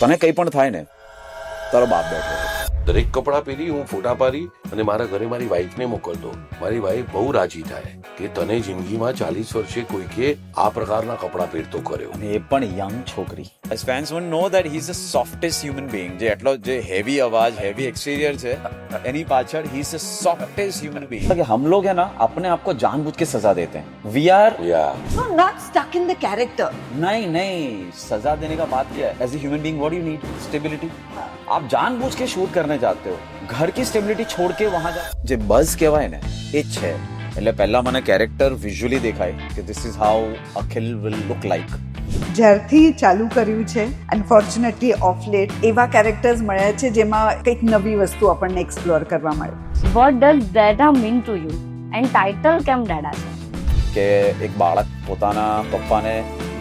તને કંઈ પણ થાય ને તારો બાપ બેઠો છે. દરેક કપડાં પહેરી હું ફોટા પાડી અને મારા ઘરે મારી વાઈફને મોકલતો. મારી વાઈફ બહુ રાજી થાય કે તને જિંદગીમાં 40 વર્ષે કોઈકે આ પ્રકારના કપડાં પહેરતો કર્યો. અને એ પણ યંગ છોકરી. As fans won't know that he's the softest human being. જે એટલો જે હેવી અવાજ, હેવી एक्सटीरियर છે, એની પાછળ he is the softest human being. कि हम लोग है ना अपने आप को जानबूझ के सजा देते हैं. We are No, not stuck in the character. नहीं सजा देने का बात क्या है? As a human being, what do you need? Stability. आप जानबूझ के शूट करने जाते हो. घर की સ્ટેબિલિટી છોડ કે વહાં જા. જે બઝ કહેવાય ને એ જ છે. એટલે પહેલા મને કેરેક્ટર વિઝ્યુઅલી દેખાય કે this is how Akhil will look like. જ્યારથી ચાલુ કર્યું છે અનફોર્ચ્યુનેટલી ઓફ લેટ એવા કેરેક્ટર્સ મળ્યા છે જેમાં કંઈક નવી વસ્તુ આપણને એક્સપ્લોર કરવા મળે. What does dada mean to you? And title કેમ dada છે? કે એક બાળક પોતાના પપ્પાને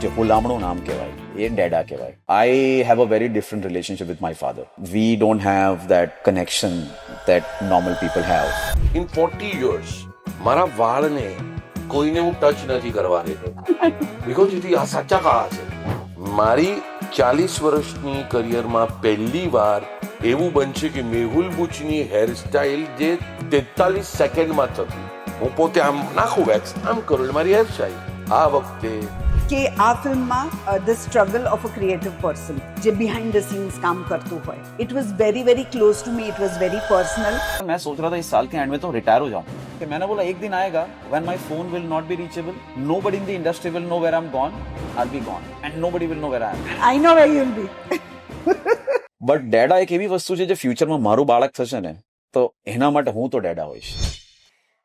જે હુલામણું નામ કહેવાય એ ડેડા કહેવાય. આઈ have a very different relationship with my father. We don't have that connection that normal people have. In 40 years મારા વાળને કોઈને હું ટચ નથી કરવા દેતો બીકોઝ ઇટ આ સાચા કાળા છે. મારી 40 વર્ષની કરિયરમાં પહેલી વાર એવું બનશે કે મેહુલ બુચની હેરસ્ટાઇલ જે 43 સેકન્ડમાં થતી. હું પોતે આમ નાખું વેક્સ આમ કરું એટલે મારી હેરસ્ટાઇલ. આ વખતે કે આ ફિલ્મમાં the struggle of a creative person જે બિહાઇન્ડ ધ સીન્સ કામ કરતું હોય. It was very very close to me. It was very personal. मैं सोच रहा था इस साल के एंड में तो रिटायर हो जाऊं. कि मैंने बोला एक दिन आएगा when my phone will not be reachable. Nobody in the industry will know where I'm gone. I'll be gone and nobody will know where I am. I know where you will be. But ડેડા એક એવી વસ્તુ છે જે ફ્યુચરમાં મારું બાળક થશે ને તો એના માટે હું તો ડેડા હોઈશ.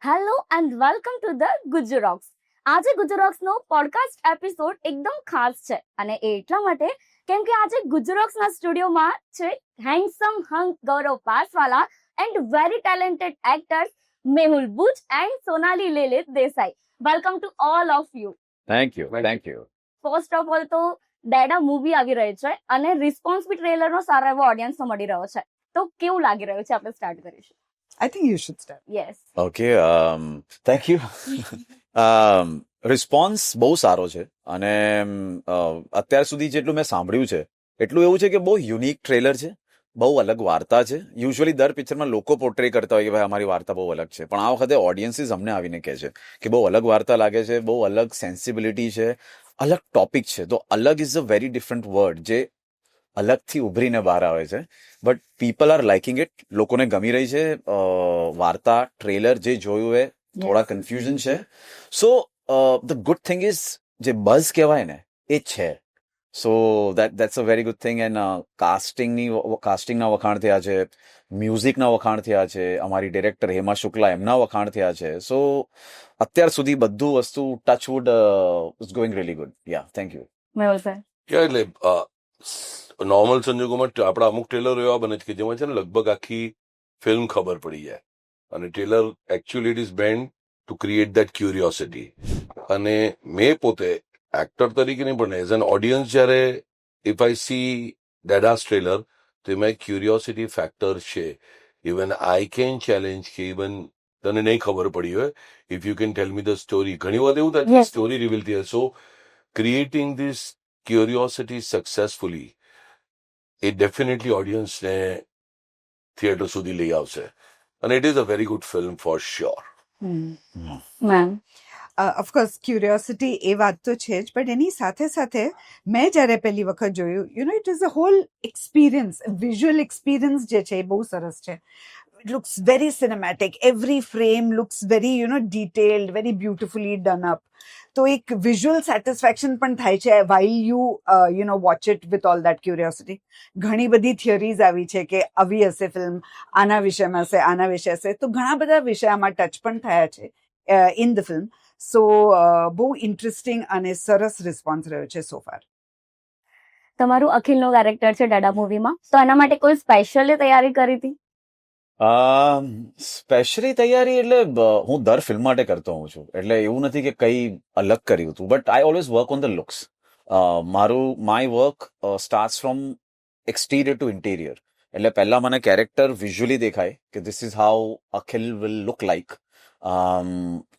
Hello and welcome to the Gujjurocks. આજે ગુજરોક્સનો પોડકાસ્ટ એપિસોડ એકદમ ખાસ છે અને એ એટલા માટે કેમ કે આજે ગુજરોક્સના સ્ટુડિયોમાં છે handsome hunk Gaurav Paswala and very talented actors Mehul Buch and Sonali Lelit Desai. Welcome to all of you. Thank you. First of all તો ડેડા મૂવી આવી રહી છે અને રિસ્પોન્સ બી ટ્રેલરનો સારો એવો ઓડિયન્સનો મળી રહ્યો છે. તો કેવું લાગી રહ્યું છે? આપણે સ્ટાર્ટ કરીશું. I think you should start. Yes. Okay thank you. Response બહુ સારો છે અને અત્યાર સુધી જેટલું મેં સાંભળ્યું છે એટલું એવું છે કે બહુ યુનિક ટ્રેલર છે. બહુ અલગ વાર્તા છે. યુઝ્યુઅલી દર પિક્ચરમાં લોકો પોર્ટ્રે કરતા હોય કે ભાઈ અમારી વાર્તા બહુ અલગ છે, પણ આ વખતે ઓડિયન્સીસ અમને આવીને કહે છે કે બહુ અલગ વાર્તા લાગે છે, બહુ અલગ સેન્સિબિલિટી છે, અલગ ટોપિક છે. તો અલગ is a very different word જે અલગથી ઉભરીને બહાર આવે છે. But people are liking it. લોકોને ગમી રહી છે વાર્તા. ટ્રેલર જે જોયું એ થોડા કન્ફ્યુઝન છે. So the good thing is જે બઝ કહેવાય ને એ છે. So that's a very good thing. And કાસ્ટિંગના વખાણ થયા છે, મ્યુઝિકના વખાણ થયા છે, અમારી ડિરેક્ટર હેમા શુક્લા એમના વખાણ થયા છે. સો અત્યાર સુધી બધું વસ્તુ touchwood is going really good. Yeah thank you. Mehul sir. એટલે નોર્મલ સંજોગોમાં આપણા અમુક ટ્રેલરો એવા બને છે કે જેમાં છે ને લગભગ આખી ફિલ્મ ખબર પડી જાય અને trailer actually it is bound to create that curiosity. અને મેં પોતે એક્ટર તરીકે નહીં પણ એઝ એન ઓડિયન્સ જ્યારે if I see Deda's trailer તો એમાં એક ક્યુરિયોસિટી ફેક્ટર છે. ઇવન આઈ કેન ચેલેન્જ કે ઇવન તને નહીં ખબર પડી હોય if you can tell me the story. ઘણી વાર એવું થાય સ્ટોરી રિવીલ થઈ. So creating this curiosity successfully એ ડેફિનેટલી ઓડિયન્સને થિયેટર સુધી લઈ આવશે અને it is a very good film for sure. Ma'am. Of course curiosity એ વાત તો છે જ, બટ એની સાથે સાથે મેં જ્યારે પહેલી વખત જોયું it is a whole experience. Visual experience જે છે એ બહુ સરસ છે. It looks very cinematic. Every frame looks very, detailed, very beautifully done up. તો એક વિઝ્યુઅલ સેટિસ્ફેક્શન પણ થાય છે while you watch it with all that curiosity. ઘણી બધી થિયરીઝ આવી છે કે આવી હશે ફિલ્મ, આના વિષયમાં હશે, આના વિષય હશે. તો ઘણા બધા વિષય આમાં ટચ પણ થયા છે ઇન ધ ફિલ્મ. સો બહુ ઇન્ટરેસ્ટિંગ અને સરસ રિસ્પોન્સ રહ્યો છે સો ફાર. તમારું અખિલનો કેરેક્ટર છે ડેડા મૂવીમાં, તો એના માટે કોઈ સ્પેશિયલી તૈયારી કરી હતી? સ્પેશિયલી તૈયારી એટલે હું દર ફિલ્મ માટે કરતો હોઉં છું, એટલે એવું નથી કે કંઈ અલગ કર્યું હતું. But I always work on the looks. My work starts from exterior to interior. એટલે પહેલા મને કેરેક્ટર વિઝ્યુઅલી દેખાય કે this is how Akhil will look like.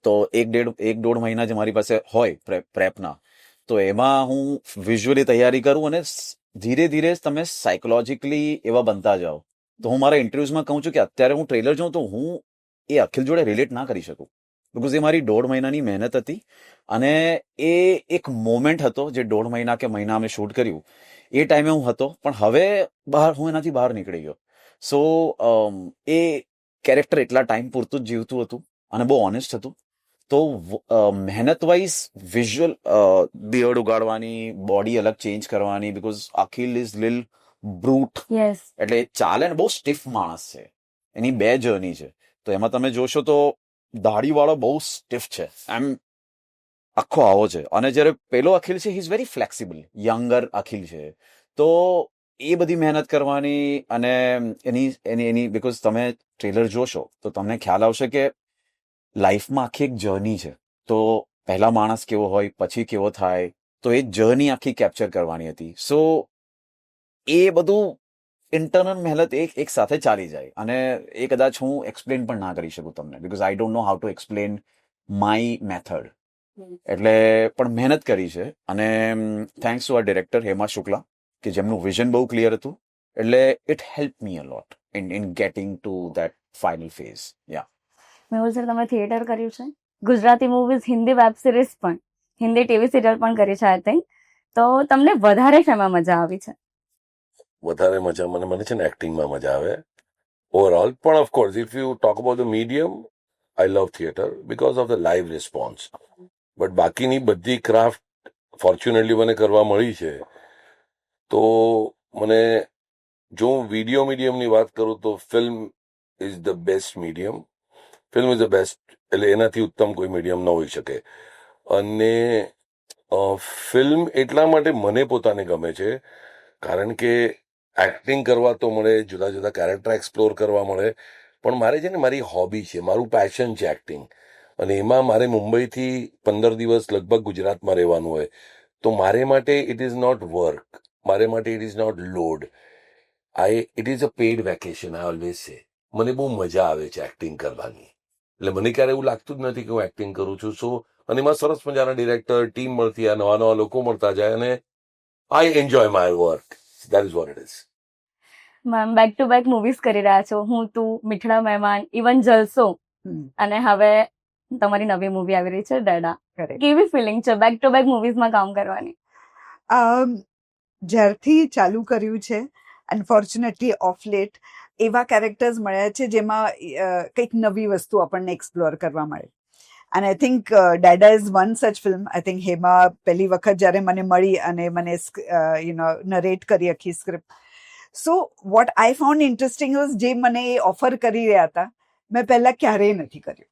તો એક દોઢ મહિના જે મારી પાસે હોય પ્રેપના, તો એમાં હું વિઝ્યુઅલી તૈયારી કરું અને ધીરે ધીરે તમે સાયકોલોજીકલી એવા બનતા જાઓ. તો હું મારા ઇન્ટરવ્યુઝમાં કહું છું કે અત્યારે હું ટ્રેલર જોઉં તો હું એ અખિલ જોડે રિલેટ ના કરી શકું, બિકોઝ એ મારી 1.5 મહિનાની મહેનત હતી અને એ એક મોમેન્ટ હતો જે 1.5 મહિના કે મહિના અમે શૂટ કર્યું એ ટાઈમે હું હતો, પણ હવે હું એનાથી બહાર નીકળી ગયો. સો એ કેરેક્ટર એટલા ટાઈમ પૂરતું જ જીવતું હતું અને બહુ ઓનેસ્ટ હતું. તો મહેનત વાઇઝ વિઝ્યુઅલ બિયર્ડ ઉગાડવાની, બોડી અલગ ચેન્જ કરવાની, because Akhil is lil brute, yes. એટલે ચાલે ને બહુ સ્ટીફ માણસ છે. એની 2 જર્ની છે. તો એમાં તમે જોશો તો દાઢીવાળો બહુ સ્ટીફ છે, એમ આખો આવો છે. અને જ્યારે પેલો અખિલ છે, he is very flexible, younger Akhil છે. તો એ બધી મહેનત કરવાની અને એની બિકોઝ તમે ટ્રેલર જોશો તો તમને ખ્યાલ આવશે કે લાઈફમાં આખી એક જર્ની છે. તો પહેલા માણસ કેવો હોય, પછી કેવો થાય, તો એ જર્ની આખી કેપ્ચર કરવાની હતી. સો એ બધું ઇન્ટરનલ મહેનત એક સાથે ચાલી જાય અને એ કદાચ હું એક્સપ્લેન પણ ના કરી શકું તમને, because I don't know how to explain my method. એટલે પણ મહેનત કરી છે અને thanks to uh director Hema Shukla કે જેમનું વિઝન બહુ ક્લિયર હતું. એટલે it help me a lot in getting to that final phase. Yeah Mehul sir, તમે થિયેટર કર્યું છે, Gujarati movies, Hindi web series પણ, હિન્દી ટીવી સિરિયલ પણ કરી છે આઈ થિંક. તો તમને વધારે શેમાં મજા આવી છે? વધારે મજા મને છે ને એક્ટિંગમાં મજા આવે ઓવરઓલ. પણ of course if you talk about the medium, I love theatre because of the live response. But બાકીની બધી ક્રાફ્ટ ફોર્ચ્યુનેટલી મને કરવા મળી છે. તો મને, જો હું વિડીયો મીડિયમની વાત કરું તો film is the best medium. Film is the best, એટલે એનાથી ઉત્તમ કોઈ મીડિયમ ન હોઈ શકે. અને ફિલ્મ એટલા માટે મને પોતાને ગમે છે કારણ કે એક્ટિંગ કરવા તો મળે, જુદા જુદા કેરેક્ટર એક્સપ્લોર કરવા મળે, પણ મારે છે ને મારી હોબી છે, મારું પેશન છે એક્ટિંગ. અને એમાં મારે મુંબઈથી 15 દિવસ લગભગ ગુજરાતમાં રહેવાનું હોય. તો મારે માટે ઇટ ઇઝ નોટ વર્ક, મારે માટે it is not load, it is a paid vacation. I always say મને બહુ મજા આવે છે એક્ટિંગ કરવાની. એટલે મને ક્યારે એવું લાગતું જ નથી કે હું એક્ટિંગ કરું છું. સો અને એમાં સરસ મજાના ડિરેક્ટર, ટીમ મળતી, આ નવા નવા લોકો મળતા જાય અને I enjoy my work. That is what it is. Ma'am, back to back movies કરી રહ્યા છો, હું તું, મીઠડા મહેમાન, ઇવન જલસો, અને હવે તમારી નવી મૂવી આવી રહી છે ડેડા. Correct. કેવી ફિલિંગ છે બેક ટુ બેક મૂવીઝમાં કામ કરવાની? જ્યારથી ચાલુ કર્યું છે, અનફોર્ચ્યુનેટલી ઓફ લેટ એવા કેરેક્ટર્સ મળ્યા છે જેમાં કંઈક નવી વસ્તુ આપણને એક્સપ્લોર કરવા મળે. And I think Deda is one such film. I think Hema પહેલી વખત જ્યારે મને મળી અને મને નરેટ કરી આખી script. So what I found interesting was, જે મને એ ઓફર કરી રહ્યા હતા મેં પહેલાં ક્યારેય નથી કર્યું.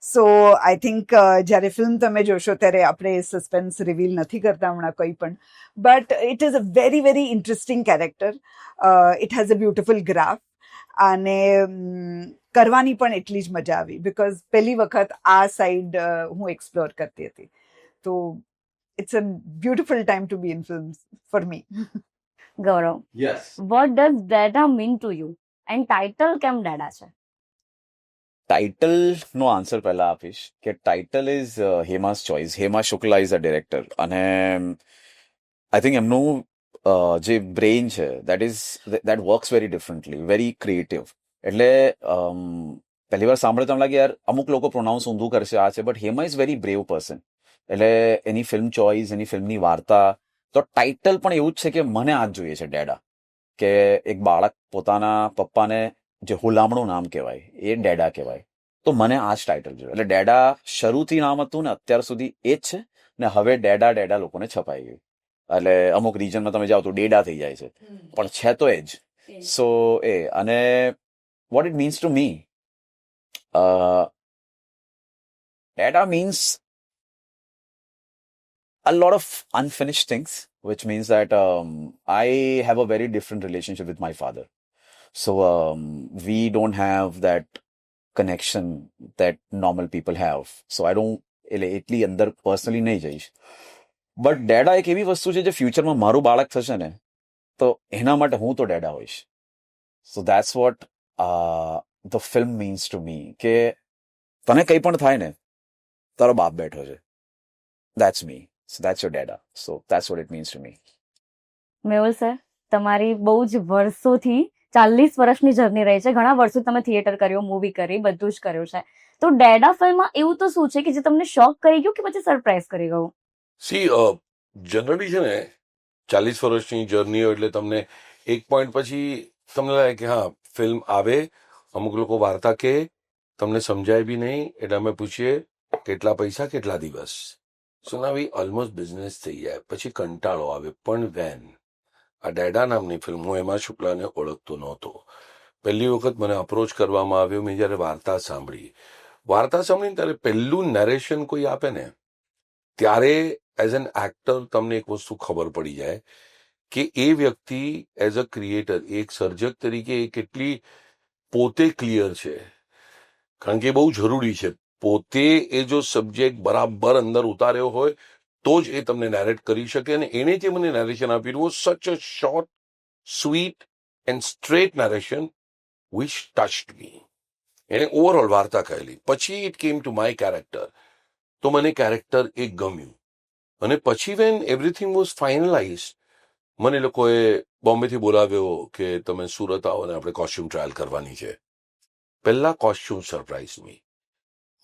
સો આઈ થિંક જ્યારે ફિલ્મ તમે જોશો ત્યારે આપણે સસ્પેન્સ રિવીલ નથી કરતા હમણાં કંઈ પણ, but it is a very very interesting character. It has a beautiful graph અને કરવાની પણ એટલી જ મજા આવી બિકોઝ પહેલી વખત આ સાઈડ હું એક્સપ્લોર કરતી હતી. તો it's a beautiful time to be in films for me. Gaurav, yes. What does Deda mean to you and title કેમ ડેડા છે? ટાઇટલ નો આન્સર પહેલા આપીશ કે title is Hema's choice. Hema Shukla is a director અને આઈ થિંક એમનું જે બ્રેઇન છે that works very differently, very creative. એટલે પહેલી વાર સાંભળે તમને લાગે યાર અમુક લોકો પ્રોનાઉન્સ ઊંધું કરશે આ છે, but Hema is very brave person. એટલે એની ફિલ્મ ચોઇસ, એની ફિલ્મની વાર્તા, તો ટાઇટલ પણ એવું જ છે કે મને આ જ જોઈએ છે ડેડા. કે એક બાળક પોતાના પપ્પાને જે હુલામણું નામ કહેવાય એ ડેડા કહેવાય, તો મને આ જ ટાઇટલ જોઈએ. એટલે ડેડા શરૂથી નામ હતું ને અત્યાર સુધી એ જ છે ને હવે ડેડા લોકોને છપાઈ ગયું. એટલે અમુક રીજનમાં તમે જાઓ તો ડેડા થઈ જાય છે, પણ છે તો એ જ. સો એ અને what it means to me, Deda means a lot of unfinished things, which means that I have a very different relationship with my father. So we don't have that connection that normal people have. So I don't, એટલી અંદર personally નહીં જઈશ. But ડેડા એક એવી વસ્તુ છે જે ફ્યુચરમાં મારું બાળક થશે ને તો એના માટે હું તો ડેડા હોઈશ. સો that's what the film means to મી, કે તને કંઈ પણ થાય ને તારો બાપ બેઠો છે. That's me. So that's your dada. So that's what it means to me. Mehul sir, તમારી બહુ જ વર્ષોથી 40 વર્ષની જર્ની રહી છે. ઘણા વર્ષો તમે થિયેટર કર્યો, મૂવી કરી, બધું જ કર્યું છે. તો ડેડા ફિલ્મમાં એવું તો શું છે કે જે તમને શોક કરી ગયું કે પછી સરપ્રાઈઝ કરી ગયું? સી જનરલી છે ને 40 વર્ષની જર્ની હોય એટલે તમને એક પોઈન્ટ પછી તમને લાગે કે હા ફિલ્મ આવે, અમુક લોકો વાર્તા કે તમને સમજાય બી નહીં, એટલે અમે પૂછીએ કેટલા પૈસા કેટલા દિવસ. સો ના ઓલમોસ્ટ બિઝનેસ થઈ જાય, પછી કંટાળો આવે. પણ વેન આ ડેડા નામની ફિલ્મ, હું એમાં શુક્લાને ઓળખતો નહોતો. પહેલી વખત મને અપ્રોચ કરવામાં આવ્યો, મેં જ્યારે વાર્તા સાંભળીને ત્યારે પહેલું નરેશન કોઈ આપે ને ત્યારે એઝ એન એક્ટર તમને એક વસ્તુ ખબર પડી જાય કે એ વ્યક્તિ એઝ અ ક્રિએટર, એક સર્જક તરીકે એ કેટલી પોતે ક્લિયર છે. કારણ કે એ બહુ જરૂરી છે. પોતે એ જો સબ્જેક્ટ બરાબર અંદર ઉતાર્યો હોય તો જ એ તમને નેરેટ કરી શકે. અને એને જે મને નેરેશન આપ્યું such a short, sweet and straight narration which touched me. એને ઓવરઓલ વાર્તા કહેલી. પછી it came to my character, તો મને કેરેક્ટર એક ગમ્યું. અને પછી વેન એવરીથિંગ વોઝ ફાઇનલાઇઝ, મને લોકોએ બોમ્બેથી બોલાવ્યો કે તમે સુરત આવો ને આપણે કોસ્ચ્યુમ ટ્રાયલ કરવાની છે. પહેલા કોસ્ચ્યુમ સરપ્રાઇઝ મી.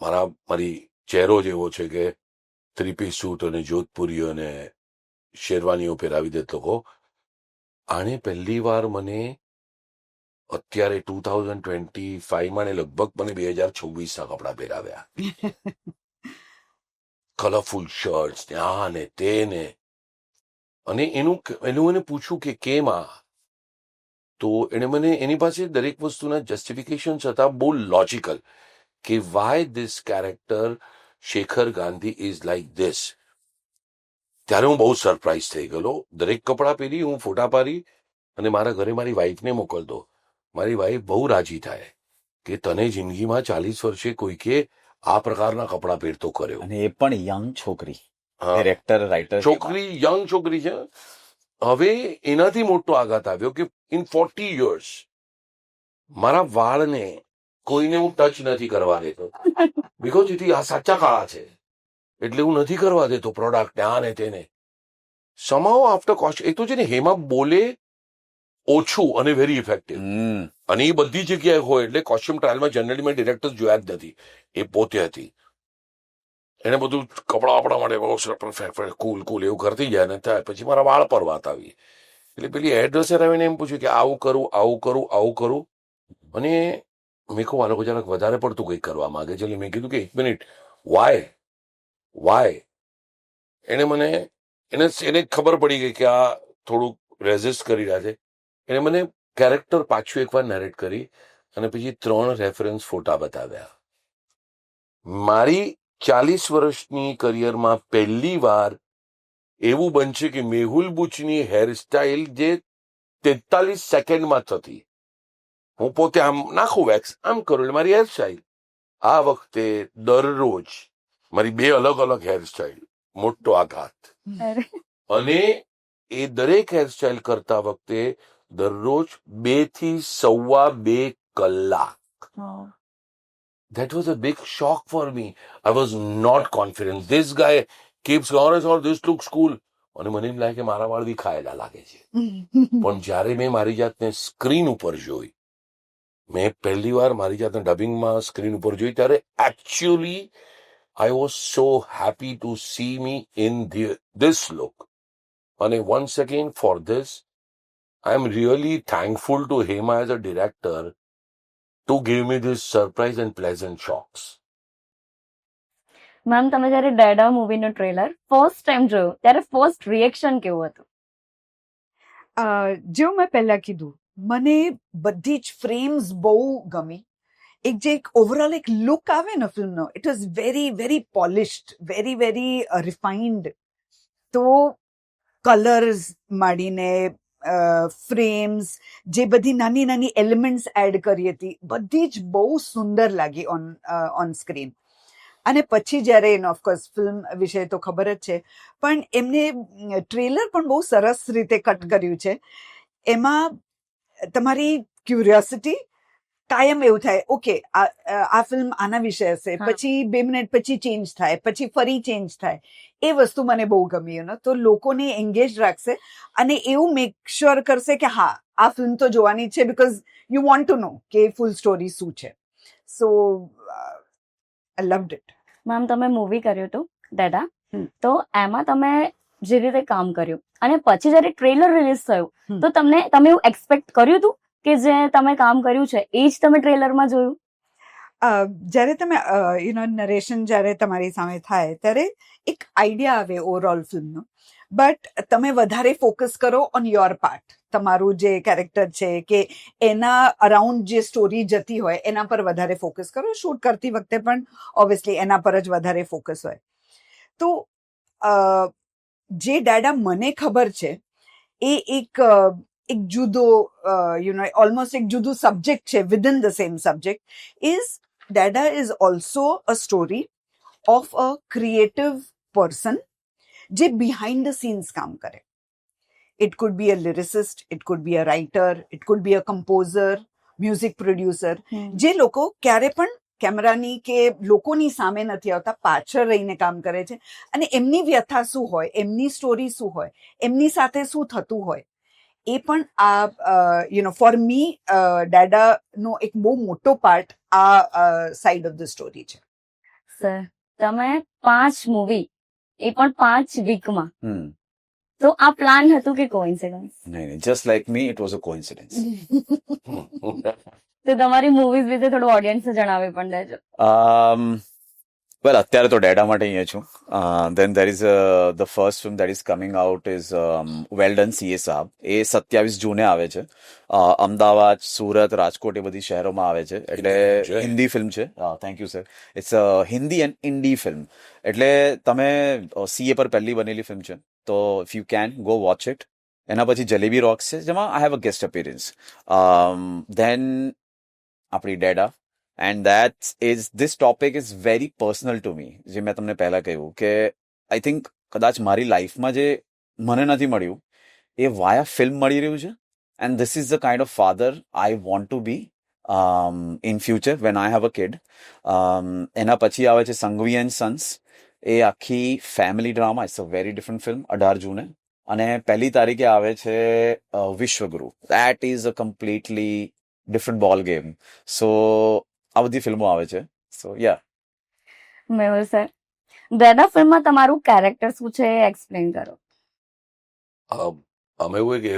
મારી ચહેરો જેવો છે કે 3-piece સૂટ અને જોધપુરી અને શેરવાનીઓ પહેરાવી દે લોકો. આણે પહેલી વાર મને અત્યારે 2025માં ને લગભગ મને 2026ના કપડા પહેરાવ્યા. કલરફુલ શર્ટ્સ ને આ ને તે ને. અને એનું એને પૂછ્યું કે કેમ આ, તો એને મને એની પાસે દરેક વસ્તુના જસ્ટિફિકેશન્સ હતા બહુ લોજિકલ કે Y this character Shekhar Gandhi is like this. ત્યારે હું બહુ સરપ્રાઇઝ થઈ ગયેલો. દરેક કપડાં પહેરી, હું ફોટા પાડી અને મારા ઘરે મારી વાઈફને મોકલતો. મારી વાઈફ બહુ રાજી થાય કે તને જિંદગીમાં 40 વર્ષે કોઈકે આ પ્રકારના કપડાં પહેરતો કર્યો. અને એ પણ યંગ છોકરી, હા, ડિરેક્ટર, રાઇટર. છોકરી, યંગ છોકરી છે. હવે એનાથી મોટો આઘાત આવ્યો કે ઇન 40 years મારા વાળને કોઈને હું ટચ નથી કરવા દેતો. બિકોઝ આ સાચા કાળા છે એટલે હું નથી કરવા દેતો પ્રોડક્ટ આ ને તેને. સમાવ આફ્ટર કોસ્ટ એ તો છે ને, હેમા બોલે ઓછું અને વેરી ઇફેક્ટિવ. અને એ બધી જગ્યાએ હોય એટલે કોસ્ચ્યુમ ટ્રાયલમાં જનરલી મેં ડિરેક્ટર જોયા જ નથી. એ પોતે હતી. એને બધું કપડા વપડા માટે કુલ એવું કરતી જાય ને થાય. પછી મારા વાળ પર વાત આવી એટલે પેલી હેરડ્રેસર આવીને એમ પૂછ્યું કે આવું કરું. અને મેં કહું આ લોકો જરાક વધારે પડતું કંઈક કરવા માંગે છે. એટલે મેં કીધું કે 1 મિનિટ, વાય. એને ખબર પડી ગઈ કે આ થોડુંક રેઝિસ્ટ કરી રહ્યા છે. એને મને કેરેક્ટર પાછું એકવાર નેરેટ કરી અને પછી 3 રેફરન્સ ફોટા બતાવ્યા. મારી 40 વર્ષની કરિયરમાં પહેલી વાર એવું બનશે કે મેહુલ બુચની હેરસ્ટાઇલ જે 43 સેકન્ડમાં થતી, હું પોતે આમ નાખું વેક્સ, આમ કરું એટલે મારી હેરસ્ટાઇલ. આ વખતે દરરોજ મારી 2 અલગ હેરસ્ટાઇલ. મોટો આઘાત. અને એ દરેક હેરસ્ટાઇલ કરતા વખતે દરરોજ 2 થી 2.25 કલાક. That was a big shock for me. I was not confident. This guy keeps going, or this looks cool. અને મને એમ લાગે કે મારા વાળ બી ખાયેલા લાગે છે. પણ જ્યારે મેં મારી જાતને સ્ક્રીન ઉપર જોઈ, મેં પહેલી વાર મારી જાતને ડબિંગમાં સ્ક્રીન ઉપર જોઈ, ત્યારે actually I was so happy to see me in this look. અને once again for this I am really thankful to Hema as a director to give me this surprise and pleasant shocks. Ma'am, તમે જ્યારે ડેડા મૂવીનું trailer first time જોયું ત્યારે first reaction કેવું હતું? જેવું મેં પહેલા કીધું, મને બધી જ ફ્રેમ્સ બહુ ગમી. જે એક ઓવરઓલ એક લુક આવે ને ફિલ્મનો, it was very very polished, very very refined. તો કલર્સ માંડીને ફ્રેમ્સ, જે બધી નાની નાની એલિમેન્ટ્સ એડ કરી હતી, બધી જ બહુ સુંદર લાગી ઓન સ્ક્રીન. અને પછી જ્યારે ઓફકોર્સ ફિલ્મ વિશે તો ખબર જ છે, પણ એમને ટ્રેલર પણ બહુ સરસ રીતે કટ કર્યું છે. એમાં તમારી ક્યુરિયોસિટી કાયમ એવું થાય ઓકે આ ફિલ્મ આના વિશે હશે, હા. પછી 2 મિનિટ પછી ચેન્જ થાય, પછી ફરી ચેન્જ થાય. એ વસ્તુ મને બહુ ગમી, તો લોકોને એન્ગેજ રાખશે અને એવું મેક શ્યોર કરશે કે હા આ ફિલ્મ તો જોવાની જ છે, બીકોઝ યુ વોન્ટ ટુ નો કે ફૂલ સ્ટોરી શું છે. સો આઈ લવ્ડ ઇટ. મેમ તમે મૂવી કર્યું હતું ડેડા, હમ. તો એમાં તમે જે રીતે કામ કર્યું અને પછી જ્યારે ટ્રેલર રિલીઝ થયું હમ. તો તમે એવું એક્સપેક્ટ કર્યું હતું કે જે તમે કામ કર્યું છે એ જ તમે ટ્રેલરમાં જોયું? જ્યારે તમે નરેશન જ્યારે તમારી સામે થાય ત્યારે એક આઈડિયા આવે ઓવરઓલ ફિલ્મનો, બટ તમે વધારે ફોકસ કરો ઓન યોર પાર્ટ. તમારું જે કેરેક્ટર છે કે એના અરાઉન્ડ જે સ્ટોરી જતી હોય એના પર વધારે ફોકસ કરો. શૂટ કરતી વખતે પણ ઓબ્વિયસલી એના પર જ વધારે ફોકસ હોય. તો જે ડેડા મને ખબર છે એ એક જુદો ઓલમોસ્ટ એક જુદું સબ્જેક્ટ છે within the same subject. Is Dada is also a story of a creative person જે behind the scenes કામ કરે. It could be a lyricist, it could be a writer, it could be a composer, music producer. જે લોકો ક્યારે પણ કેમેરાની કે લોકોની સામે નથી આવતા, પાછળ રહીને કામ કરે છે અને એમની વ્યથા શું હોય, એમની સ્ટોરી શું હોય, એમની સાથે શું થતું હોય, એ પણ આ ફોર મી ડેડાનો એક બહુ મોટો પાર્ટ આ સાઈડ ઓફ ધ સ્ટોરી છે. સર તમે 5 મૂવી એ પણ 5 વીકમાં, હમ તો આ પ્લાન હતું કે કોઇન્સિડન્સ? નહીં, just like me it was a coincidence. તો તમારી મૂવીઝ વિશે થોડું ઓડિયન્સ જણાવી પણ દેજો. વેલ, અત્યારે તો ડેડા માટે અહીંયા છું. Then there is the first film that is coming out is well done CA સાહબ. એ 27 જૂને આવે છે. અમદાવાદ, સુરત, રાજકોટ એ બધી શહેરોમાં આવે છે. એટલે હિન્દી ફિલ્મ છે. Thank you sir. It's Hindi and indie film. એટલે તમે સીએ પર પહેલી બનેલી ફિલ્મ છે, તો if you can go watch it. એના પછી જલેબી રોક્સ છે, જેમાં I have a guest appearance. Then આપણી Deda. And that is this topic is very personal to me. જે મેં તમને પહેલા કહ્યું કે આઈ થિંક કદાચ મારી લાઈફમાં જે મને નથી મળ્યું એ વાયા ફિલ્મ મળી રહ્યું છે. And this is the kind of father I want to be in future when I have a kid. એના પછી આવે છે સંઘવી એન્ડ સન્સ. એ આખી family drama. It's a very different film. 18 જૂને. અને 1 તારીખે આવે છે Vishwaguru. That is a completely different ball game. So આ બધી ફિલ્મો આવે છે. સો યા. મેહુલ સર, ડેડા ફિલ્મમાં તમારું કેરેક્ટર શું છે એ એક્સપ્લેન કરો. આમાં એવું હોય કે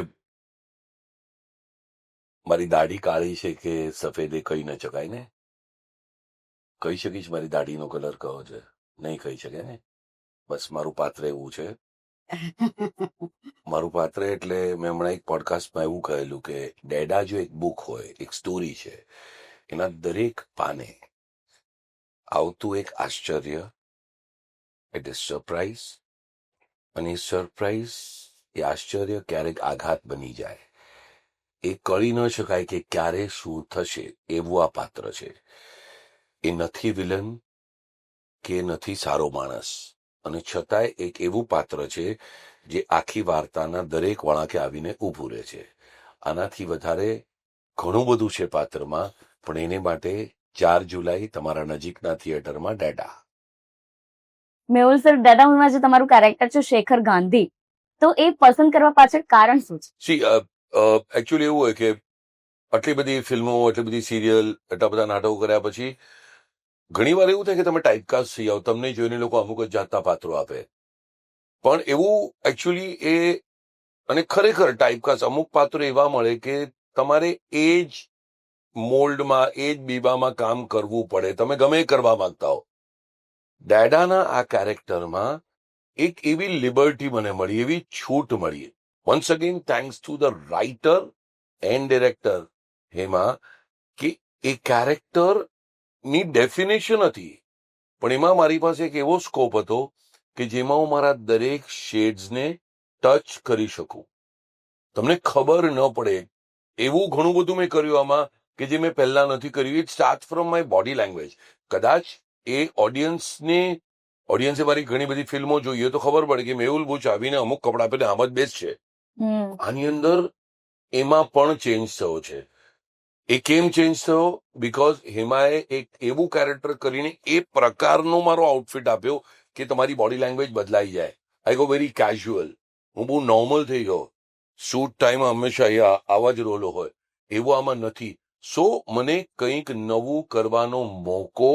મારી દાઢી કાળી છે કે સફેદ એ કહી ન શકાય ને. કહી શકીશ મારી દાઢીનો કલર કયો છે? નહીં કહી શકે ને. બસ મારું પાત્ર એવું છે. મારું પાત્ર એટલે મેં હમણાં એક પોડકાસ્ટમાં એવું કહેલું કે ડેડા જો એક બુક હોય, એક સ્ટોરી છે, એના દરેક પાને આવતું એક આશ્ચર્ય, ઇટ ઇઝ સરપ્રાઈઝ. અને એ સરપ્રાઈઝ, એ આશ્ચર્ય ક્યારેક આઘાત બની જાય. એ કરી ન શકાય કે ક્યારે શું થશે, એવું આ પાત્ર છે. એ નથી વિલન કે નથી સારો માણસ, અને છતાંય એક એવું પાત્ર છે જે આખી વાર્તાના દરેક વળાંકે આવીને ઊભું રહે છે. આનાથી વધારે ઘણું બધું છે પાત્રમાં, પણ એને માટે 4 જુલાઈ તમારા નજીકના થિયેટરમાં ડેડા. મેહુલ સર, ડેડા મૂવીમાં જે તમારું કેરેક્ટર છે શેખર ગાંધી, તો એ પસંદ કરવા પાછળ કારણ શું છે? સી એકચ્યુઅલી એવું હોય કે આટલી બધી ફિલ્મો, આટલી બધી સિરિયલ, એટલા બધા નાટકો કર્યા પછી ઘણી વાર એવું થાય કે તમે ટાઈપકાસ્ટ થઈ જાઓ. તમને જોઈને લોકો અમુક જ જાતના પાત્રો આપે. પણ એવું એકચ્યુઅલી એ, અને ખરેખર ટાઈપકાસ્ટ અમુક પાત્રો એવા મળે કે તમારે એ જ મોલ્ડમાં, એ જ બીબામાં કામ કરવું પડે. તમે ગમે એ કરવા માંગતા હો. ડેડાના આ કેરેક્ટરમાં એક એવી લિબર્ટી મને મળી, એવી છૂટ મળી. Once again thanks to the writer and director Hema, કે એ કેરેક્ટર ની ડેફિનેશન હતી, પણ એમાં મારી પાસે એક એવો સ્કોપ હતો કે જેમાં હું મારા દરેક શેડ્સને ટચ કરી શકું. તમને ખબર ન પડે એવું ઘણું બધું મેં કર્યું આમાં કે જે મેં પહેલા નથી કર્યું. It start from my body language. કદાચ એ ઓડિયન્સે મારી ઘણી બધી ફિલ્મો જોઈએ તો ખબર પડે કે મેહુલ બુચ આવીને અમુક કપડા પહેરીને આમ જ બેસ છે. આની અંદર એમાં પણ ચેન્જ થયો છે. એ કેમ ચેન્જ થયો? બીકોઝ હેમાએ એક એવું કેરેક્ટર કરીને એ પ્રકારનો મારો આઉટફિટ આપ્યો કે તમારી બોડી લેંગ્વેજ બદલાઈ જાય. I go very casual. હું બહુ નોર્મલ થઈ ગયો. શૂટ ટાઈમ હંમેશા આવા જ રોલો હોય, એવું આમાં નથી. સો મને કંઈક નવું કરવાનો મોકો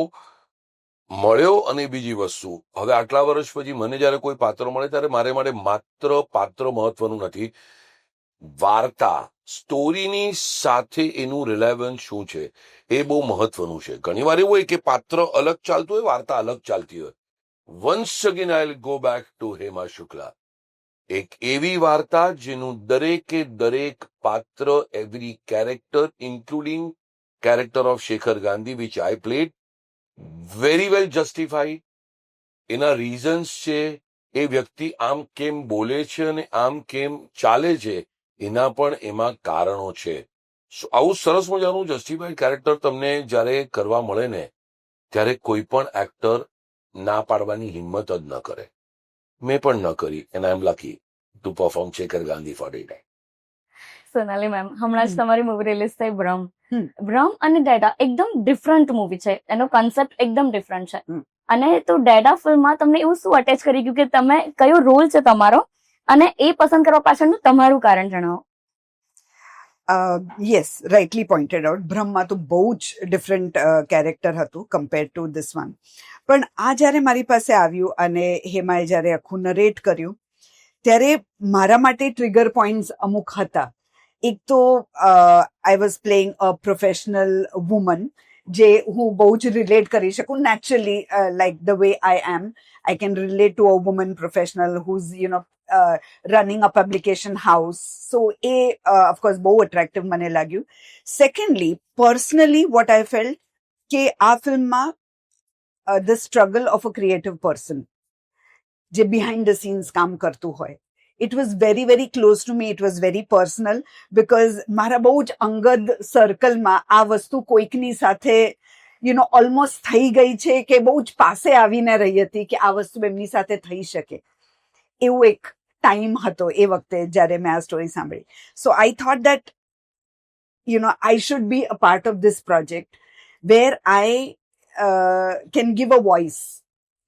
મળ્યો. અને બીજી વસ્તુ, હવે આટલા વર્ષ પછી મને જયારે કોઈ પાત્ર મળે ત્યારે મારે માટે માત્ર પાત્ર મહત્વનું નથી, વાર્તા, સ્ટોરીની સાથે એનું રિલેવન્સ શું છે એ બહુ મહત્વનું છે. ઘણી વાર એવું હોય કે પાત્ર અલગ ચાલતું હોય, વાર્તા અલગ ચાલતી હોય. Once again I go back to Hema Shukla. એક એવી વાર્તા જેનું દરેકે દરેક પાત્ર, every character, including character of Shekhar Gandhi which I played, very well justified. એના રીઝન્સ છે, એ વ્યક્તિ આમ કેમ બોલે છે અને આમ કેમ ચાલે છે, એના પણ એમાં કારણો છે. આવું સરસ મજાનું જસ્ટિફાઈડ કેરેક્ટર તમને જ્યારે કરવા મળે ને, ત્યારે કોઈ પણ એક્ટર ના પાડવાની હિંમત જ ન કરે. મેં પણ ન કરી, and I am lucky two perform Shekhar Gandhi four it. Sonali ma'am, હમણાં જ તમારી મૂવી રિલીઝ થઈ બ્રહ્મ. હમ. બ્રહ્મ અને ડેડા એકદમ ડિફરન્ટ મૂવી છે, એનો કન્સેપ્ટ એકદમ ડિફરન્ટ છે. હમ. અને તો ડેડા ફિલ્મમાં તમને એવું શું અટેચ કરી ગયું કે તમે કયો રોલ છે તમારો, અને એ પસંદ કરવા પાછળનું તમારું કારણ જણાવો. Yes, rightly pointed out. બ્રહ્મમાં તો બહુ જ ડિફરન્ટ કેરેક્ટર હતું કમ્પેર ટુ ધીસ વન. પણ આ જ્યારે મારી પાસે આવ્યું અને હેમાએ જ્યારે આખું નરેટ કર્યું, ત્યારે મારા માટે ટ્રિગર પોઈન્ટ્સ અમુક હતા. એક તો I was playing a professional woman, જે હું બહુ જ રિલેટ કરી શકું naturally, like the way I am. I can relate to a woman professional who's running a publication house. So of course બહુ attractive મને લાગ્યું. Secondly, personally what I felt કે આ ફિલ્મમાં the struggle of a creative person જે behind the scenes કામ કરતું હોય, it was very very close to me. It was very personal because મારા બહુ જ અંગદ સર્કલમાં આ વસ્તુ કોઈકની સાથે ઓલમોસ્ટ થઈ ગઈ છે કે બહુ જ પાસે આવીને રહી હતી કે આ વસ્તુ એમની સાથે થઈ શકે. એવું એક ટાઈમ હતો એ વખતે જ્યારે મેં આ સ્ટોરી સાંભળી. So I thought that I should be a part of this project where I can give a voice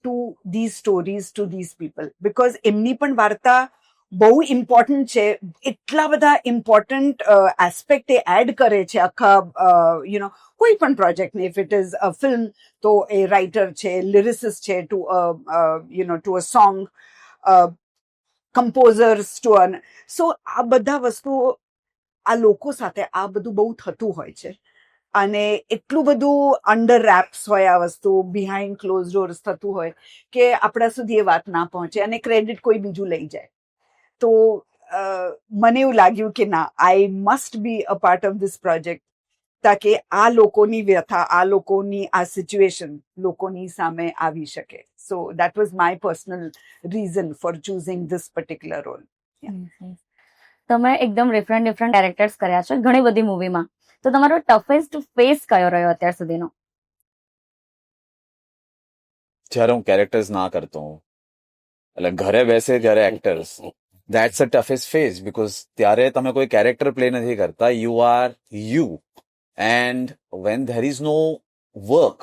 to these stories, to these people, because એમની પણ વાર્તા બહુ ઇમ્પોર્ટન્ટ છે. એટલા બધા ઇમ્પોર્ટન્ટ એસ્પેક્ટ એ એડ કરે છે આખા કોઈ પણ પ્રોજેક્ટને. If it is a film તો એ રાઇટર છે, લિરિસિસ્ટ છે, ટુ અ સોંગ, કમ્પોઝર્સ ટુ અન. સો આ બધા વસ્તુઓ આ લોકો સાથે આ બધું બહુ થતું હોય છે અને એટલું બધું અંડર રેપ્સ હોય, આ વસ્તુ બિહાઇન્ડ ક્લોઝ ડોર્સ થતું હોય કે આપણા સુધી એ વાત ના પહોંચે અને ક્રેડિટ કોઈ બીજું લઈ જાય. તો મને એવું લાગ્યું કે ના, I must be a part of this project, તાકે આ લોકોની વ્યથા, આ લોકોની આ સિચ્યુએશન લોકોની સામે આવી શકે. So that was my personal reason for choosing this particular role. તમે એકદમ ડિફરન્ટ કેરેક્ટર્સ કર્યા છે ઘણી બધી મૂવીમાં, તો તમારો ટફેસ્ટ ફેસ કયો રહ્યો અત્યાર સુધીનો? જ્યારે હું કેરેક્ટર્સ ના કરતો હું, એટલે ઘરે બેસે ત્યારે actors, that's a toughest phase, because ત્યારે તમે કોઈ કેરેક્ટર પ્લે નથી કરતા, you are you. And when there is no work,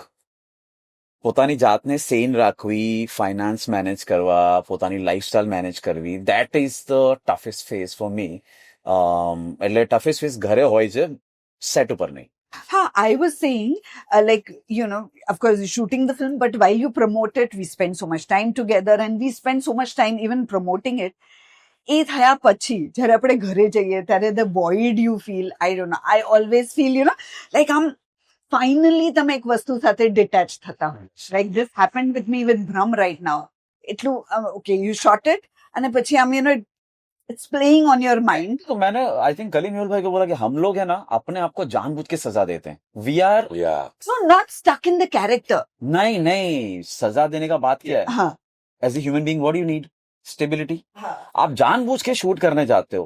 પોતાની જાતને સેન રાખવી, ફાઇનાન્સ મેનેજ કરવા, પોતાની લાઈફસ્ટાઈલ મેનેજ કરવી, that is the toughest phase for me. એટલે ટફેસ્ટ ફેઝ ઘરે હોય છે, સેટ ઉપર નહીં. I was saying, of course, shooting the film, but while you promote it, we spend so much time together and we spend so much time even promoting it. એ થયા પછી જ્યારે આપણે ઘરે જઈએ ત્યારે the void you feel, I don't know, I always feel, like આમ finally તમે એક વસ્તુ સાથે ડિટેચ થતા હોય. Like this happened with me with ભ્રમ રાઇટ નાઉ. એટલું ઓકે, યુ શોટ ઇટ અને પછી આમ it's playing on your mind. तो मैंने आई थिंक कल ही मेहुल भाई को बोला कि हम लोग है ना अपने आप को जानबूझ के सजा देते हैं. We are so not stuck in the character. नहीं, सजा देने का बात क्या है? हाँ, as a human being what do you need? Stability. आप जानबूझ के शूट करने जाते हो,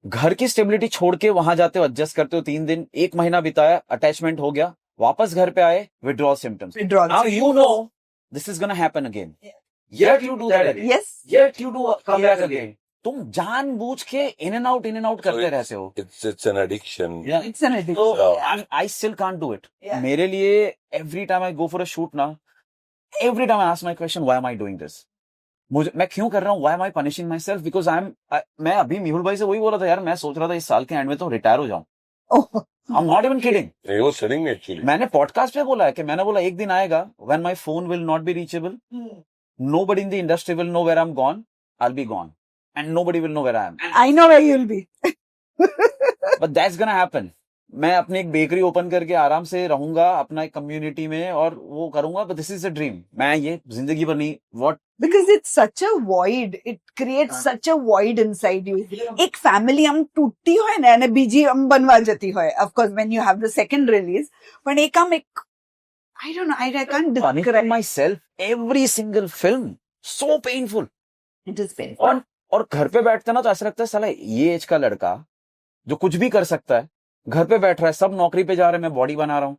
घर की स्टेबिलिटी छोड़ के वहां जाते हो, एडजस्ट करते हो, 3 दिन 1 महीना बिताया, अटैचमेंट हो गया, वापस घर पे आए, withdrawal symptoms. withdrawal. Now you know this is gonna happen again. Yet you do that again. Yes. Yet you do come back again. तुम जानबूझ के इन एंड आउट करते रहते हो. It's an addiction. Yeah. It's an addiction. So Yeah. I still can't do it. Yeah. मेरे लिए every time I go for a shoot now, every time I ask my question, why am I doing this? मैं क्यों कर रहा हूँ? Why am I punishing myself? Because मैं अभी मेहुल भाई से वही बोला था यार, मैं सोच रहा था इस साल के एंड में तो रिटायर हो जाऊं. Oh. I'm not even kidding. He was telling me actually. मैंने पॉडकास्ट पे बोला है कि मैंने बोला एक दिन आएगा when my phone will not be reachable, nobody in the industry will know where I'm gone, I'll be gone, and nobody will know where I am. I know where you'll be. But that's gonna happen. मैं अपनी एक bakery open करके आराम से रहूंगा अपना एक community में और वो करूंगा. But this is a dream. मैं ये जिंदगी भर नहीं. What? Because it's such a void. It creates such a void inside you. एक family हम टूटती होए ना ने बीजी हम बनवा जाती होए. Of course, when you have the second release, but एक हम एक I don't know. I can't Punishing describe. myself every single film. So painful. It is painful. और घर पे बैठते ना तो ऐसा लगता है साला ये एज का लड़का जो कुछ भी कर सकता है घर पे बैठ रहा है. सब नौकरी पे जा रहे हैं, मैं बॉडी बना रहा हूँ,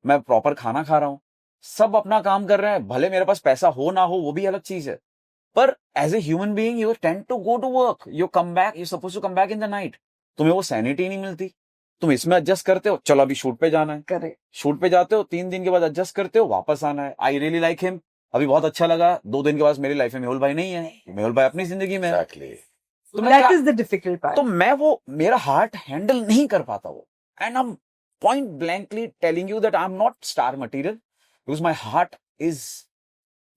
मैं प्रॉपर खाना खा रहा हूँ, सब अपना काम कर रहे हैं. भले मेरे पास पैसा हो ना हो वो भी अलग चीज है, पर as a human being you tend to go to work, you come back, you suppose to come back in the night. तुम्हें वो सैनिटी नहीं मिलती. तुम इसमें एडजस्ट करते हो, चलो अभी शूट पे जाना है, Correct. शूट पे जाते हो, 3 दिन के बाद एडजस्ट करते हो, वापस आना है. आई रियली लाइक हिम, अभी बहुत अच्छा लगा. 2 दिन के बाद मेरी लाइफ में मेहुल भाई नहीं है, मेहुल भाई अपनी जिंदगी में है. Exactly. तो मैं That क्या- is the difficult part. तो मैं वो मेरा हार्ट हैंडल नहीं कर पाता वो. And I am point blankly telling you that I am not star material because my heart is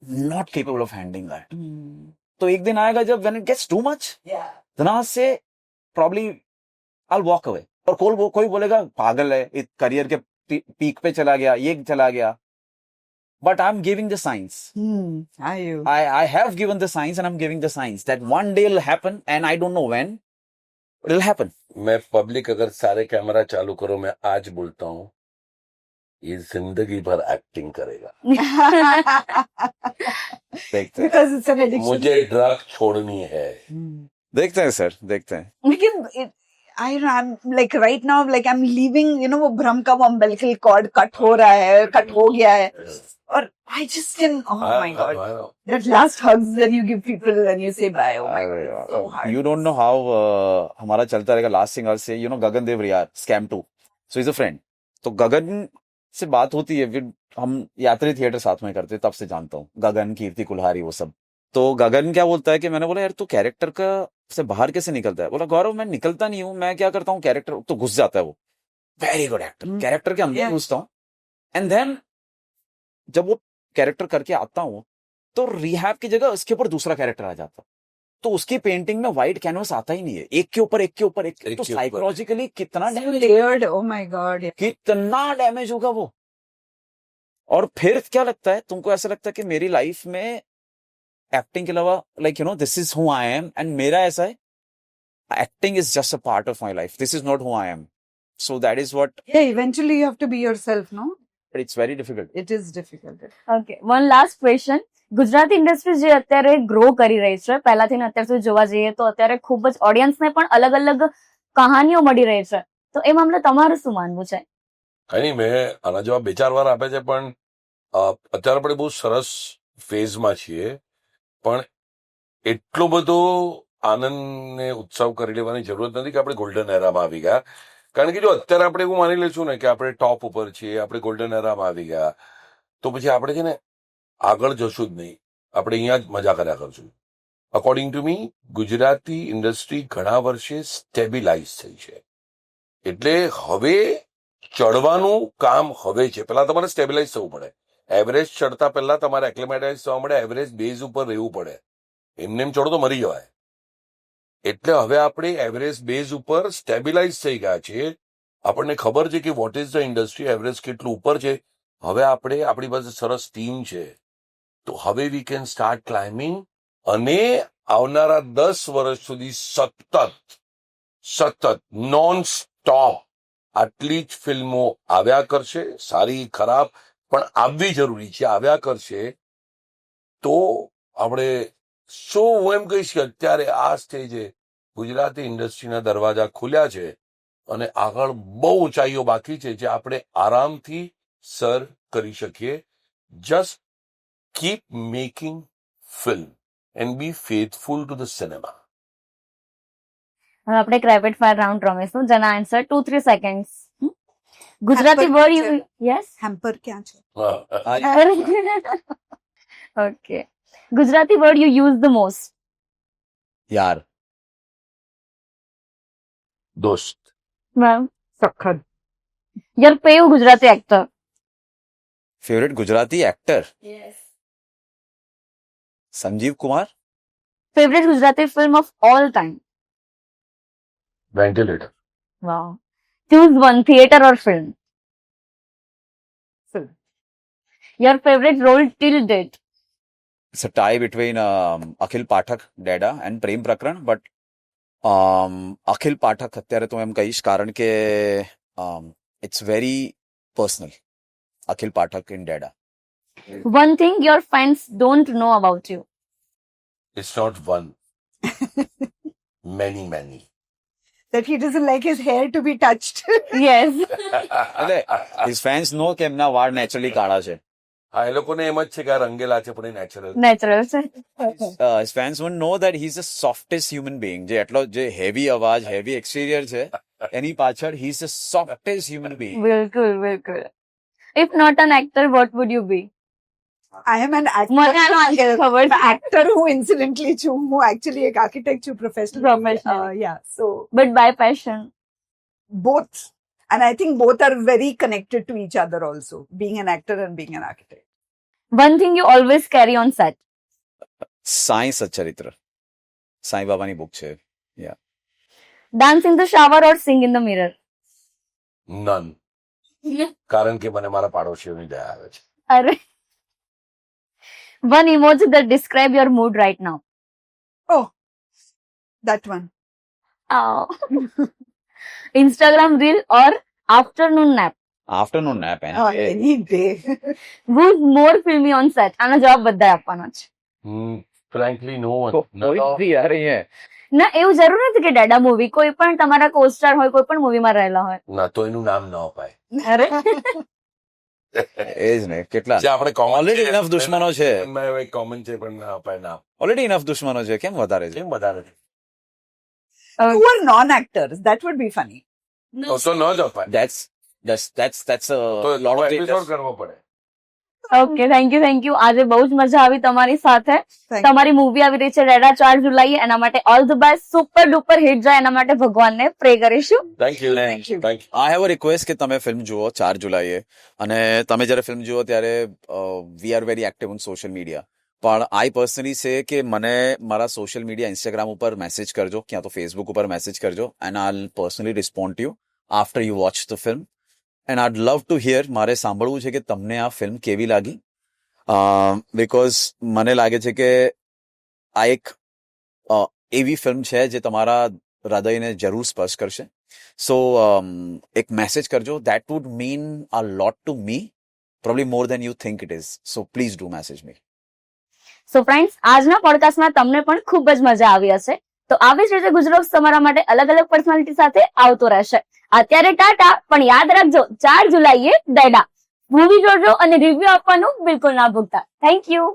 not capable of handling that. तो एक दिन आएगा जब when it gets too much, Yeah. then I'll say probably I'll walk away. और कोई बोलेगा पागल है, इस करियर के पीक पे चला गया, ये चला गया. But I'm giving the signs. Are you? I have given the signs and I'm giving the signs that one day it'll happen and I don't know when, but it'll happen. मैं public अगर सारे camera चालू करो, मैं आज बोलता हूँ ये जिंदगी भर एक्टिंग करेगा. देखते हैं. Because it's an addiction. मुझे ड्रग छोड़नी है. देखते हैं सर, देखते हैं. लेकिन I'm like right now, like I'm leaving, you know, वो भ्रम का वो umbilical cord कट हो रहा है, कट हो गया है. और I just can, oh my God. That last hugs that you give people and you say bye, oh my God. So hard. You don't know how हमारा चलता रहेगा. लास्ट सिंगर से you know Gagan Dev Riyar scam 2, so he's a friend. तो गगन से बात होती है, फिर हम यात्री थिएटर साथ में करते, तब से जानता हूँ गगन, कीर्ति कुल्हारी, वो सब. तो गगन क्या बोलता है कि मैंने बोला यार तू कैरेक्टर का से बाहर कैसे निकलता है? बोला गौरव मैं निकलता नहीं हूँ, मैं क्या करता हूँ कैरेक्टर तो घुस जाता है वो. वेरी गुड एक्टर, कैरेक्टर के अंदर Yeah. घुसता हूँ. एंड देन जब वो कैरेक्टर करके आता हूँ तो रिहैब की जगह उसके ऊपर दूसरा कैरेक्टर आ जाता. तो उसकी पेंटिंग में व्हाइट कैनवस आता ही नहीं है, एक के ऊपर एक के ऊपर एक. एक तो के ऊपर. साइकोलॉजिकली कितना So damage, layered, oh my God. कितना डैमेज होगा वो. और फिर क्या लगता है तुमको? ऐसा लगता है कि मेरी लाइफ में एक्टिंग के अलावा like you know this is who I am. And मेरा ऐसा है, acting is just a part of my life, this is not who I am. So that is what, Yeah, eventually you have to be yourself, no? It's very difficult. It is difficult. Okay, one last question. Gujarati industry જે અત્યારે grow કરી રહી છે, પહેલાથી ને અત્યાર સુધી જોવા જઈએ તો અત્યારે ખૂબ જ ઓડિયન્સને પણ અલગ અલગ કહાનીઓ મળી રહી છે, તો એ મામલે તમારું શું માનવું છે? કઈ નહીં, મેં આના જવાબ 2-4 વાર આપે છે, પણ અત્યારે આપણે બહુ સરસ ફેઝમાં છીએ, પણ એટલો બધો આનંદ ને ઉત્સવ કરી લેવાની જરૂરત નથી કે આપણે ગોલ્ડન એરામાં આવી ગયા. કારણ કે જો અત્યારે આપણે એવું માની લઈશું ને કે આપણે ટોપ ઉપર છીએ, આપણે ગોલ્ડન એરામાં આવી ગયા, તો પછી આપણે છે ને આગળ જશું જ નહીં, આપણે અહીંયા જ મજા કર્યા કરશું. According to me Gujarati industry ઘણા વર્ષે સ્ટેબિલાઇઝ થઈ છે, એટલે હવે ચડવાનું કામ હવે છે. પહેલા તમારે સ્ટેબિલાઇઝ થવું પડે, એવરેજ ચડતા પહેલા તમારે એક્લેમેટાઇઝ થવા મળે, એવરેજ બેઝ ઉપર રહેવું પડે. એમને એમ ચડો તો મરી જવાય. એટલે હવે આપણે એવરેજ બેઝ ઉપર સ્ટેબિલાઇઝ થઈ ગયા છે. આપણને ખબર છે કે what is the industry, average કેટલું ઉપર છે. હવે આપણે આપણી પાસે સરસ ટીમ છે, તો હવે વી કેન સ્ટાર્ટ ક્લાઇમ્બિંગ. અને આવનારા 10 વર્ષ સુધી સતત નોન સ્ટોપ આટલી જ ફિલ્મો આવ્યા કરશે, સારી ખરાબ પણ આવવી જરૂરી છે, આવ્યા કરશે. તો આપણે શું, હું એમ કહીશ કે અત્યારે આ સ્ટેજે ગુજરાતી ઇન્ડસ્ટ્રીના દરવાજા ખુલ્યા છે અને આગળ બહુ ઊંચાઈઓ બાકી છે જે આપણે આરામથી સર કરી શકીએ. Just keep making film and be faithful to the cinema. હવે આપણે એક રેપિડ ફાયર રાઉન્ડ રમીશું જેના answer 2-3 seconds. Gujarati Hamper word છે. યુ યસ હેમ્પર ક્યાં છે? Okay. Gujarati word you use the most. યાર. દોસ્ત. મેમ સખત. Your favourite Gujarati actor. Favourite Gujarati actor Sanjeev Kumar. Favourite Gujarati film of all time. Ventilator. Wow. Choose one theatre or film. Film. Your favourite role till date. It's a tie between Akhil Pathak Deda and Prem Prakaran but અખિલ પાઠક અત્યારે તો એમ કહીશ કારણ કે it's very personal. Akhil Pathak in Deda. One thing your friends don't know about you. It's not one. Many. That he doesn't like his hair to be touched. Yes. એટલે his fans નો કે એમના વાળ naturally કાળા છે. હા, એ લોકોને એમ જ છે કે આ રંગેલા છે પણ એ નેચરલ. નેચરલ છે. His fans want know that he is the softest human being. જે એટલો જે હેવી અવાજ હેવી એક્સટીરિયર છે એની પાછળ he is the softest human being. બિલકુલ. If not an actor what would you be? I am an actor. મને આનો આન્સર ખબર છે. actor હું incidentally છું. હું actually એક architect છું professional. Yeah, so but by passion. both. And I think both are very connected to each other also, being an actor and being an architect. One thing you always carry on set. Sai Satcharitra Sai બાબાની book છે. Dance in the shower or sing in the mirror. None. કારણ કે મને મારા પાડોશીઓની દયા આવે છે. અરે. One emoji that describe your mood right now. Oh, that one. Instagram reel or afternoon nap. Afternoon nap Any day. Who's more filmy on set? આનો જવાબ બધાએ આપવાનો છે. ફ્રેન્કલી નો યાર અહીંયા ના એવું જરૂર નથી કે ડેડા મૂવી કોઈ પણ તમારા કોસ્ટાર હોય કોઈ પણ મૂવીમાં રહેલા હોય. ના તો એનું નામ ન અપાય. અરે એ જ ને કેટલા જે આપણે Already enough દુશ્મનો છે. કોમન છે પણ ના અપાય નામ. ઓલરેડી ઇનફ દુશ્મનો છે કેમ વધારે છે. કેમ વધારે છે? Who are non-actors? That would be funny. તો ન જ અપાય. That's a તો lot of એપિસોડ કરવો પડે. Okay thank you. આજે બહુ જ મજા આવી તમારી સાથે. Thank તમારી મૂવી આવી રહી છે ડેડા 4 જુલાઈએ એના માટે all the best. Super duper hit જાય એના માટે ભગવાનને પ્રે કરીશું. Thank you. Thank you. I have a request કે તમે ફિલ્મ જુઓ 4 જુલાઈએ અને તમે જ્યારે ફિલ્મ જુઓ ત્યારે we are very active on social media પણ આઈ પર્સનલી સે કે મને મારા સોશિયલ મીડિયા ઇન્સ્ટાગ્રામ ઉપર મેસેજ કરજો ક્યાં તો ફેસબુક ઉપર મેસેજ કરજો and I personally respond to you after you watch the film and eyed love to here મારે સાંભળવું છે કે તમને આ ફિલ્મ કેવી લાગી બિકોઝ મને લાગે છે કે આ એક એવી ફિલ્મ છે જે તમારા હૃદયને જરૂર સ્પર્શ કરશે સો એક મેસેજ કરજો that would mean a lot to me probably more than you think it is so please do message me. So friends આજના પોડકાસ્ટમાં તમને પણ ખૂબ જ મજા આવી હશે તો આવી જ રીતે ગુજરાત તમારા માટે અલગ અલગ પર્સનાલિટી સાથે આવતો રહેશે. અત્યારે ટાટા પણ યાદ રાખજો 4 જુલાઈએ ડેડા મૂવી જોજો અને રિવ્યુ આપવાનું બિલકુલ ના ભૂલતા. Thank you.